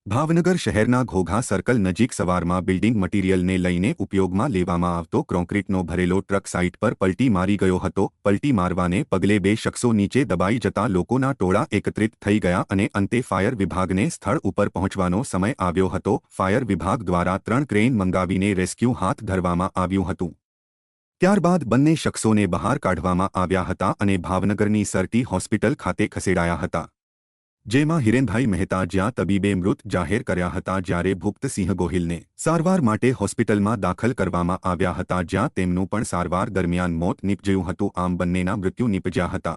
ભાવનગર શહેરના ઘોઘા સર્કલ નજીક સવારમાં બિલ્ડિંગ મટીરીયલને લઈને ઉપયોગમાં લેવામાં આવતો કોન્ક્રીટનો ભરેલો ટ્રક સાઇટ પર પલટી મારી ગયો હતો. પલટી મારવાને પગલે બે શખ્સો નીચે દબાઈ જતા લોકોના ટોળા એકત્રિત થઈ ગયા અને અંતે ફાયર વિભાગને સ્થળ ઉપર પહોંચવાનો સમય આવ્યો હતો. ફાયર વિભાગ દ્વારા 3 ક્રેન મંગાવીને રેસ્ક્યુ હાથ ધરવામાં આવ્યું હતું. ત્યારબાદ બંને શખ્સોને બહાર કાઢવામાં આવ્યા હતા અને ભાવનગરની સરટી હોસ્પિટલ ખાતે ખસેડાયા હતા, જેમાં હિરેનભાઈ મહેતા જ્યાં તબીબે મૃત જાહેર કર્યા હતા, જ્યારે ભુક્તસિંહ ગોહિલને સારવાર માટે હોસ્પિટલમાં દાખલ કરવામાં આવ્યા હતા, જ્યાં તેમનું પણ સારવાર દરમિયાન મોત નીપજ્યું હતું. આમ બંનેના મૃત્યુ નીપજ્યા હતા.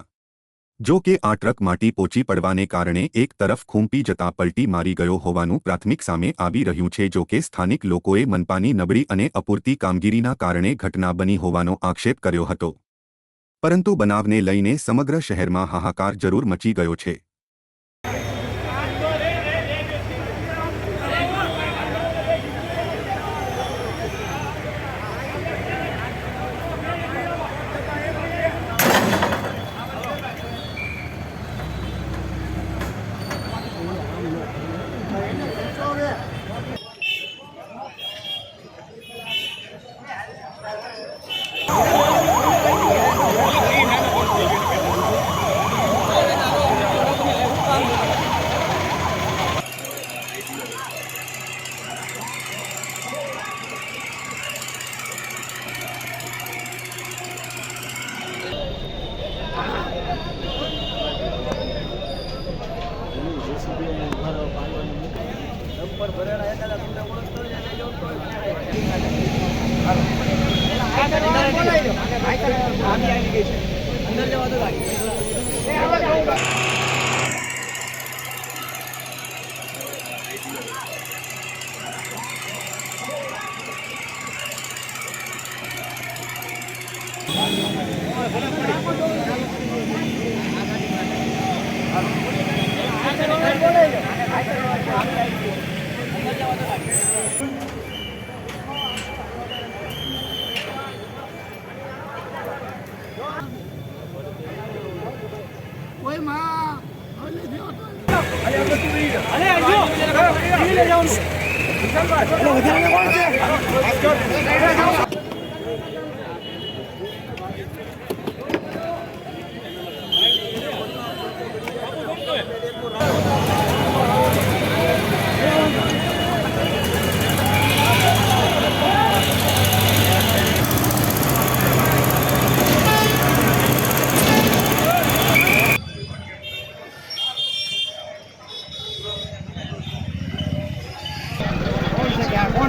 જો કે આ ટ્રક માટી પોચી પડવાને કારણે એક તરફ ખૂંપી જતા પલટી મારી ગયો હોવાનું પ્રાથમિક સામે આવી રહ્યું છે. જો કે સ્થાનિક લોકોએ મનપાની નબળી અને અપૂરતી કામગીરીના કારણે ઘટના બની હોવાનો આક્ષેપ કર્યો હતો, પરંતુ બનાવને લઈને સમગ્ર શહેરમાં હાહાકાર જરૂર મચી ગયો છે.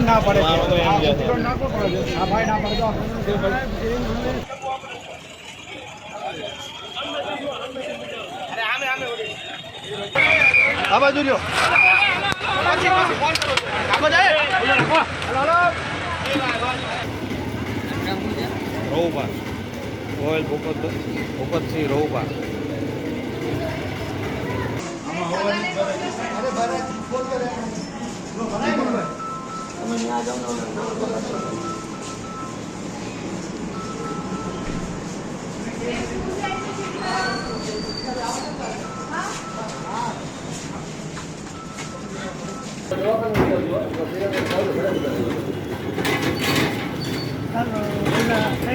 ના પડે આ ભાઈ ના પડે આ બાજુ લ્યો રોહુભા ઓઇલ ભૂપતસિંહ રોહુભા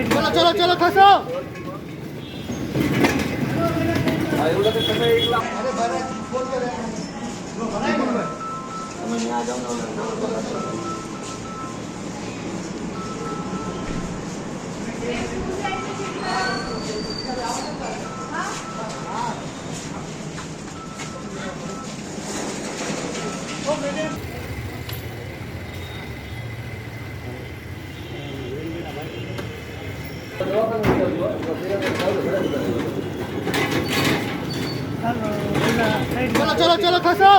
चलो चलो चलो खसो चलो चलो चलो खसो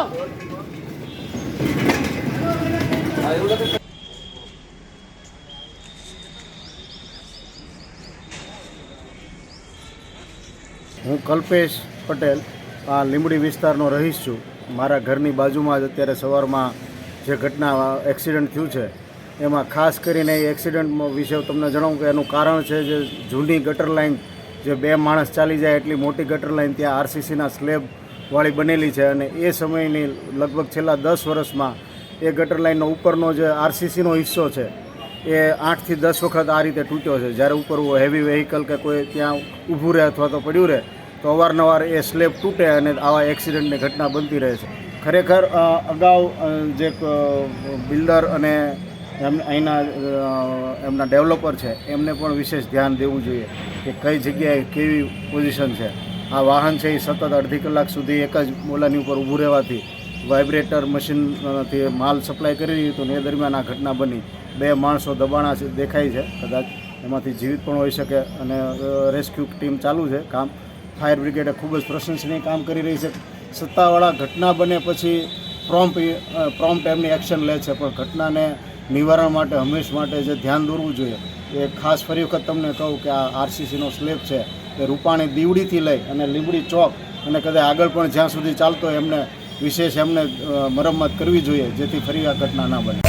હું કલ્પેશ પટેલ આ લીંબડી વિસ્તારનો રહીશ છું. મારા ઘરની બાજુમાં જ અત્યારે સવારમાં જે ઘટના એક્સિડન્ટ થયું છે એમાં ખાસ કરીને એ એક્સિડન્ટ વિશે તમને જણાવું કે એનું કારણ છે જે જૂની ગટર લાઇન, જે 2 માણસ ચાલી જાય એટલી મોટી ગટર લાઇન, ત્યાં આરસીસીના સ્લેબ વાળી બનેલી છે અને એ સમયની લગભગ છેલ્લા 10 વર્ષમાં એ ગટર લાઇનનો ઉપરનો જે આરસીસીનો હિસ્સો છે એ 8 થી 10 વખત આ રીતે તૂટ્યો છે. જ્યારે ઉપર હેવી વેહિકલ કે કોઈ ત્યાં ઊભું રહે અથવા તો પડ્યું રહે તો અવારનવાર એ સ્લેબ તૂટે અને આવા એક્સિડન્ટની ઘટના બનતી રહે છે. ખરેખર અગાઉ જે બિલ્ડર અને અહીંના એમના ડેવલપર છે એમને પણ વિશેષ ધ્યાન દેવું જોઈએ કે કઈ જગ્યાએ કેવી પોઝિશન છે. આ વાહન છે એ સતત અડધી કલાક સુધી એક જ મોલાની ઉપર ઊભું રહેવાથી વાઇબ્રેટર મશીનથી માલ સપ્લાય કરી રહ્યું હતું ને એ દરમિયાન આ ઘટના બની. 2 માણસો દબાણા છે દેખાય છે, કદાચ એમાંથી જીવિત પણ હોઈ શકે અને રેસ્ક્યુ ટીમ ચાલુ છે કામ. ફાયર બ્રિગેડે ખૂબ જ પ્રશંસનીય કામ કરી રહી છે. સત્તાવાળા ઘટના બને પછી પ્રોમ્પ્ટ એમની એક્શન લે છે, પણ ઘટનાને નિવારણ માટે હંમેશ માટે જે ધ્યાન દોરવું જોઈએ એ ખાસ ફરી વખત તમને કહું કે આ આરસીસીનો સ્લેબ છે એ રૂપાણી દીવડીથી લઈ અને લીંબડી ચોક અને કદાચ આગળ પણ જ્યાં સુધી ચાલતો એમને વિશેષ એમને મરમ્મત કરવી જોઈએ જેથી ફરી આ ઘટના ના બને.